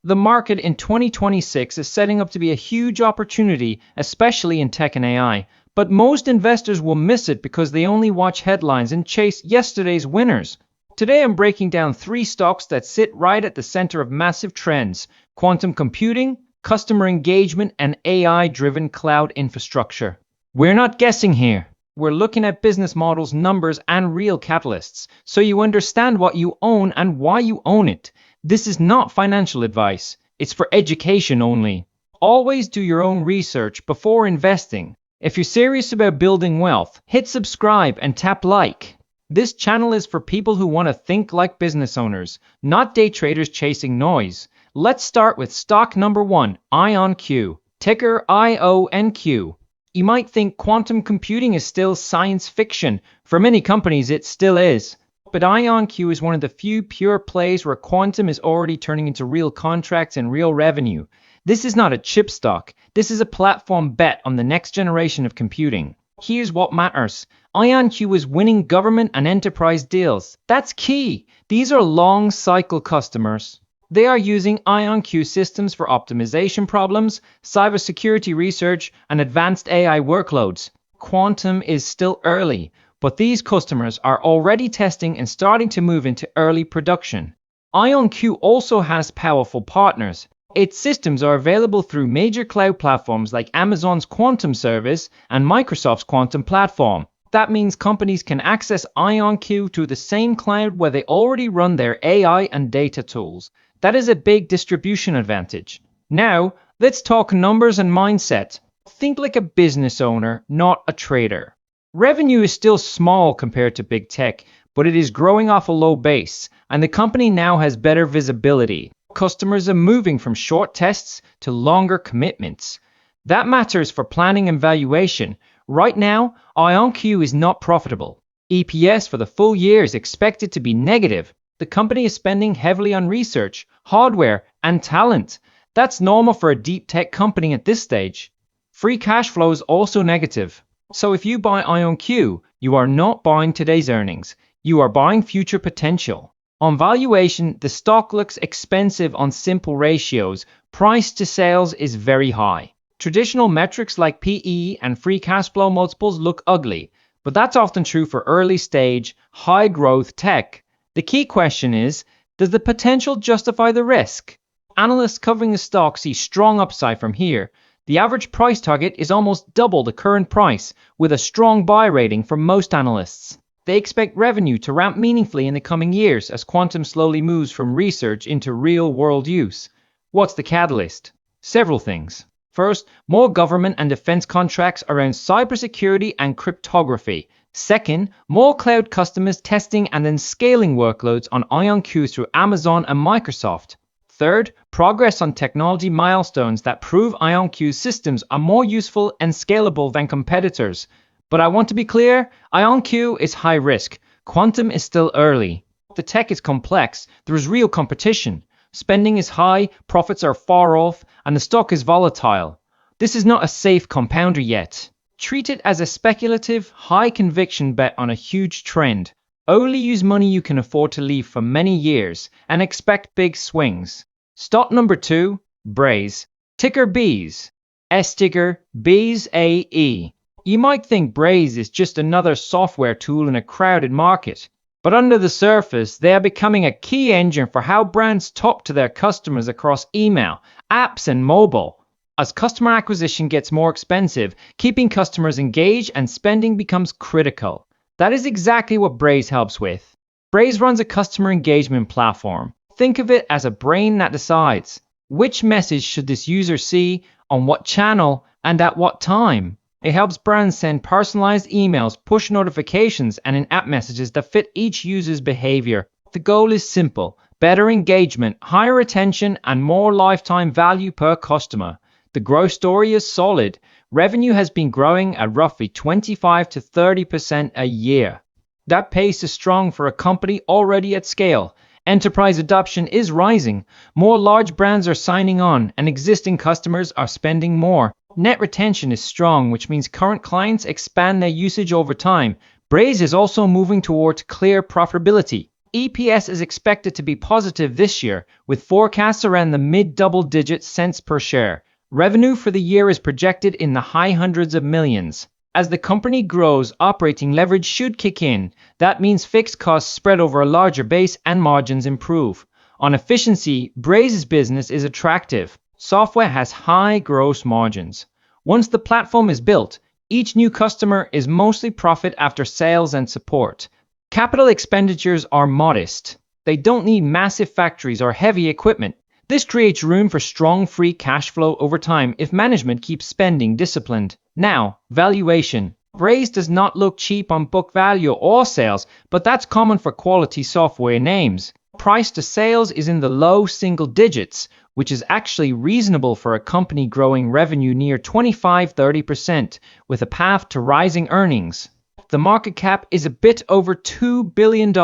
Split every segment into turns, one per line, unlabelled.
The market in 2026 is setting up to be a huge opportunity, especially in tech and AI, but most investors will miss it because they only watch headlines and chase yesterday's winners. Today I'm breaking down 3 stocks that sit right at the center of massive trends: quantum computing, customer engagement, and AI-driven cloud infrastructure. We're not guessing here. We're looking at business models, numbers, and real catalysts, so you understand what you own and why you own it. This is not financial advice. It's for education only. Always do your own research before investing. If you're serious about building wealth, hit subscribe and tap like. This channel is for people who want to think like business owners, not day traders chasing noise. Let's start with stock number 1, IonQ, ticker IonQ. You might think quantum computing is still science fiction. For many companies, it still is. But IonQ is one of the few pure plays where quantum is already turning into real contracts and real revenue. This is not a chip stock. This is a platform bet on the next generation of computing. Here's what matters. IonQ is winning government and enterprise deals. That's key. These are long cycle customers. They are using IonQ systems for optimization problems, cybersecurity research, and advanced AI workloads. Quantum is still early, but these customers are already testing and starting to move into early production. IonQ also has powerful partners. Its systems are available through major cloud platforms like Amazon's Quantum Service and Microsoft's Quantum Platform. That means companies can access IonQ to the same cloud where they already run their AI and data tools. That is a big distribution advantage. Now, let's talk numbers and mindset. Think like a business owner, not a trader. Revenue is still small compared to big tech, but it is growing off a low base, and the company now has better visibility. Customers are moving from short tests to longer commitments. That matters for planning and valuation. Right now, IonQ is not profitable. EPS for the full year is expected to be negative. The company is spending heavily on research, hardware, and talent. That's normal for a deep tech company at this stage. Free cash flow is also negative. So if you buy IonQ, you are not buying today's earnings. You are buying future potential. On valuation, the stock looks expensive on simple ratios. Price to sales is very high. Traditional metrics like PE and free cash flow multiples look ugly, but that's often true for early stage, high growth tech. The key question is, does the potential justify the risk? Analysts covering the stock see strong upside from here. The average price target is almost double the current price, with a strong buy rating from most analysts. They expect revenue to ramp meaningfully in the coming years as quantum slowly moves from research into real-world use. What's the catalyst? Several things. First, more government and defense contracts around cybersecurity and cryptography. Second, more cloud customers testing and then scaling workloads on IonQ through Amazon and Microsoft. Third, progress on technology milestones that prove IonQ systems are more useful and scalable than competitors. But I want to be clear, IonQ is high risk. Quantum is still early. The tech is complex. There is real competition. Spending is high, profits are far off, and the stock is volatile. This is not a safe compounder yet. Treat it as a speculative, high-conviction bet on a huge trend. Only use money you can afford to leave for many years and expect big swings. Stock number 2, Braze. Ticker Bees. S-ticker BZAE. You might think Braze is just another software tool in a crowded market, but under the surface, they are becoming a key engine for how brands talk to their customers across email, apps, and mobile. As customer acquisition gets more expensive, keeping customers engaged and spending becomes critical. That is exactly what Braze helps with. Braze runs a customer engagement platform. Think of it as a brain that decides which message should this user see, on what channel, and at what time. It helps brands send personalized emails, push notifications, and in-app messages that fit each user's behavior. The goal is simple: better engagement, higher retention, and more lifetime value per customer. The growth story is solid. Revenue has been growing at roughly 25 to 30% a year. That pace is strong for a company already at scale. Enterprise adoption is rising. More large brands are signing on, and existing customers are spending more. Net retention is strong, which means current clients expand their usage over time. Braze is also moving towards clear profitability. EPS is expected to be positive this year, with forecasts around the mid-double-digit cents per share. Revenue for the year is projected in the high hundreds of millions. As the company grows, operating leverage should kick in. That means fixed costs spread over a larger base and margins improve. On efficiency, Braze's business is attractive. Software has high gross margins. Once the platform is built, each new customer is mostly profit after sales and support. Capital expenditures are modest. They don't need massive factories or heavy equipment. This creates room for strong free cash flow over time if management keeps spending disciplined. Now, valuation. Braze does not look cheap on book value or sales, but that's common for quality software names. Price to sales is in the low single digits, which is actually reasonable for a company growing revenue near 25-30% with a path to rising earnings. The market cap is a bit over $2 billion,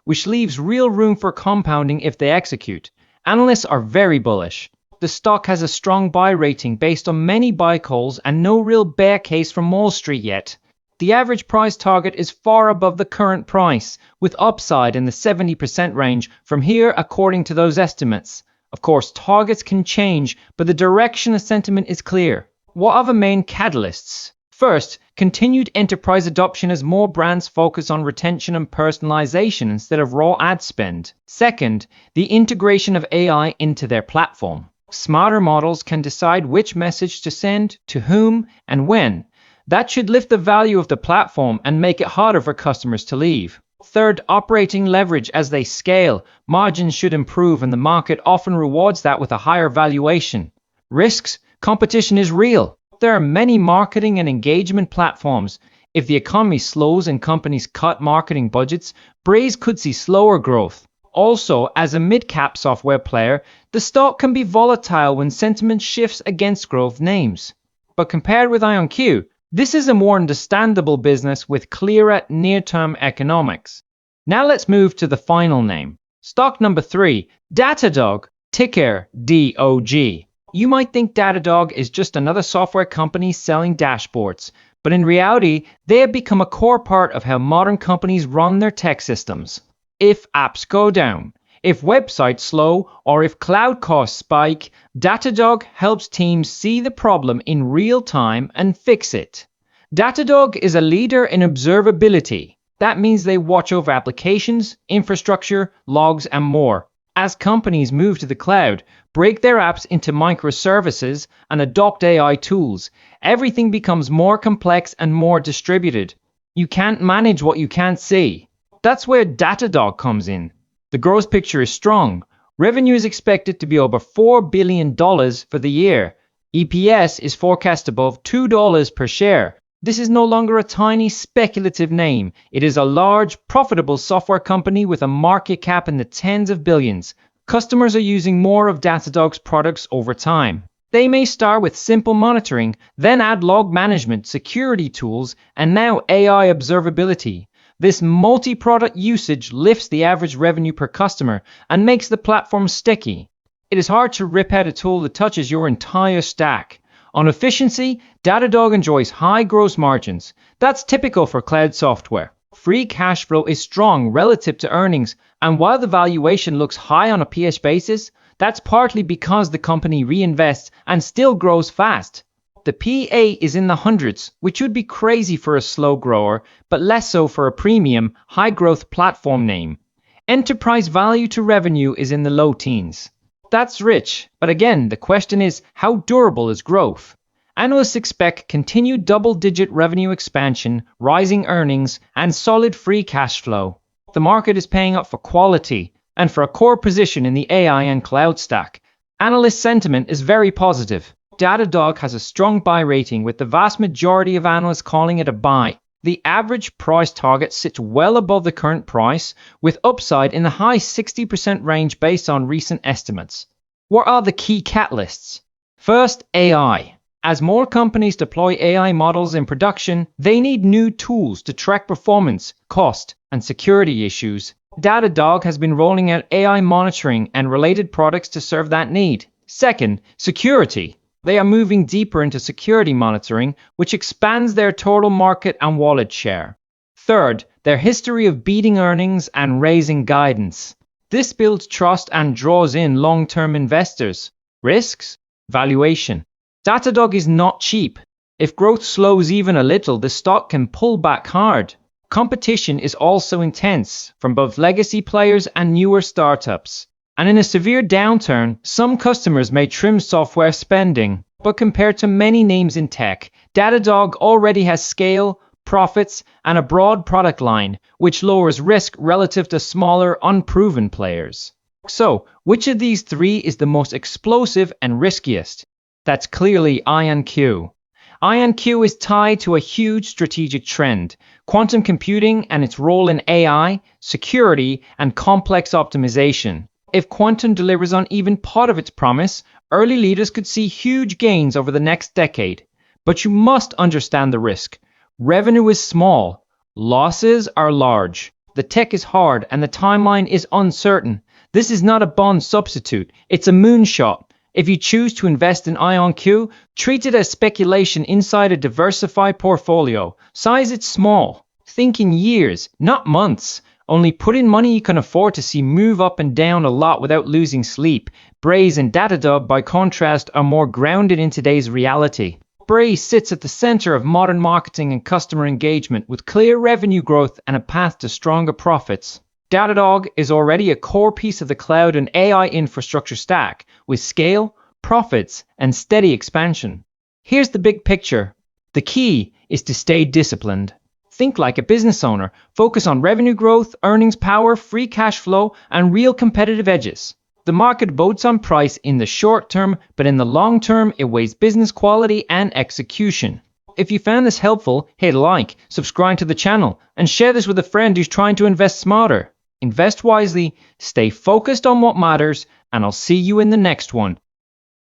which leaves real room for compounding if they execute. Analysts are very bullish. The stock has a strong buy rating based on many buy calls and no real bear case from Wall Street yet. The average price target is far above the current price, with upside in the 70% range from here according to those estimates. Of course, targets can change, but the direction of sentiment is clear. What are the main catalysts? First, continued enterprise adoption as more brands focus on retention and personalization instead of raw ad spend. Second, the integration of AI into their platform. Smarter models can decide which message to send, to whom, and when. That should lift the value of the platform and make it harder for customers to leave. Third, operating leverage as they scale. Margins should improve and the market often rewards that with a higher valuation. Risks, competition is real. There are many marketing and engagement platforms. If the economy slows and companies cut marketing budgets, Braze could see slower growth. Also, as a mid-cap software player, the stock can be volatile when sentiment shifts against growth names. But compared with IonQ, this is a more understandable business with clearer near-term economics. Now let's move to the final name. Stock number 3, Datadog, ticker DOG. You might think Datadog is just another software company selling dashboards, but in reality, they have become a core part of how modern companies run their tech systems. If apps go down, if websites slow, or if cloud costs spike, Datadog helps teams see the problem in real time and fix it. Datadog is a leader in observability. That means they watch over applications, infrastructure, logs, and more. As companies move to the cloud, break their apps into microservices, and adopt AI tools, everything becomes more complex and more distributed. You can't manage what you can't see. That's where Datadog comes in. The growth picture is strong. Revenue is expected to be over $4 billion for the year. EPS is forecast above $2 per share. This is no longer a tiny speculative name. It is a large, profitable software company with a market cap in the tens of billions. Customers are using more of Datadog's products over time. They may start with simple monitoring, then add log management, security tools, and now AI observability. This multi-product usage lifts the average revenue per customer and makes the platform sticky. It is hard to rip out a tool that touches your entire stack. On efficiency, Datadog enjoys high gross margins. That's typical for cloud software. Free cash flow is strong relative to earnings, and while the valuation looks high on a PH basis, that's partly because the company reinvests and still grows fast. The PA is in the hundreds, which would be crazy for a slow grower, but less so for a premium, high-growth platform name. Enterprise value to revenue is in the low teens. That's rich, but again, the question is, how durable is growth? Analysts expect continued double-digit revenue expansion, rising earnings, and solid free cash flow. The market is paying up for quality and for a core position in the AI and cloud stack. Analyst sentiment is very positive. Datadog has a strong buy rating, with the vast majority of analysts calling it a buy. The average price target sits well above the current price, with upside in the high 60% range based on recent estimates. What are the key catalysts? First, AI. As more companies deploy AI models in production, they need new tools to track performance, cost, and security issues. Datadog has been rolling out AI monitoring and related products to serve that need. Second, security. They are moving deeper into security monitoring, which expands their total market and wallet share. Third, their history of beating earnings and raising guidance. This builds trust and draws in long-term investors. Risks? Valuation. Datadog is not cheap. If growth slows even a little, the stock can pull back hard. Competition is also intense from both legacy players and newer startups. And in a severe downturn, some customers may trim software spending. But compared to many names in tech, Datadog already has scale, profits, and a broad product line, which lowers risk relative to smaller, unproven players. So, which of these three is the most explosive and riskiest? That's clearly IonQ. IonQ is tied to a huge strategic trend, quantum computing and its role in AI, security, and complex optimization. If quantum delivers on even part of its promise, early leaders could see huge gains over the next decade. But you must understand the risk. Revenue is small. Losses are large. The tech is hard and the timeline is uncertain. This is not a bond substitute. It's a moonshot. If you choose to invest in IonQ, treat it as speculation inside a diversified portfolio. Size it small. Think in years, not months. Only put in money you can afford to see move up and down a lot without losing sleep. Braze and Datadog, by contrast, are more grounded in today's reality. Braze sits at the center of modern marketing and customer engagement with clear revenue growth and a path to stronger profits. Datadog is already a core piece of the cloud and AI infrastructure stack with scale, profits, and steady expansion. Here's the big picture. The key is to stay disciplined. Think like a business owner. Focus on revenue growth, earnings power, free cash flow, and real competitive edges. The market votes on price in the short term, but in the long term, it weighs business quality and execution. If you found this helpful, hit like, subscribe to the channel, and share this with a friend who's trying to invest smarter. Invest wisely, stay focused on what matters, and I'll see you in the next one.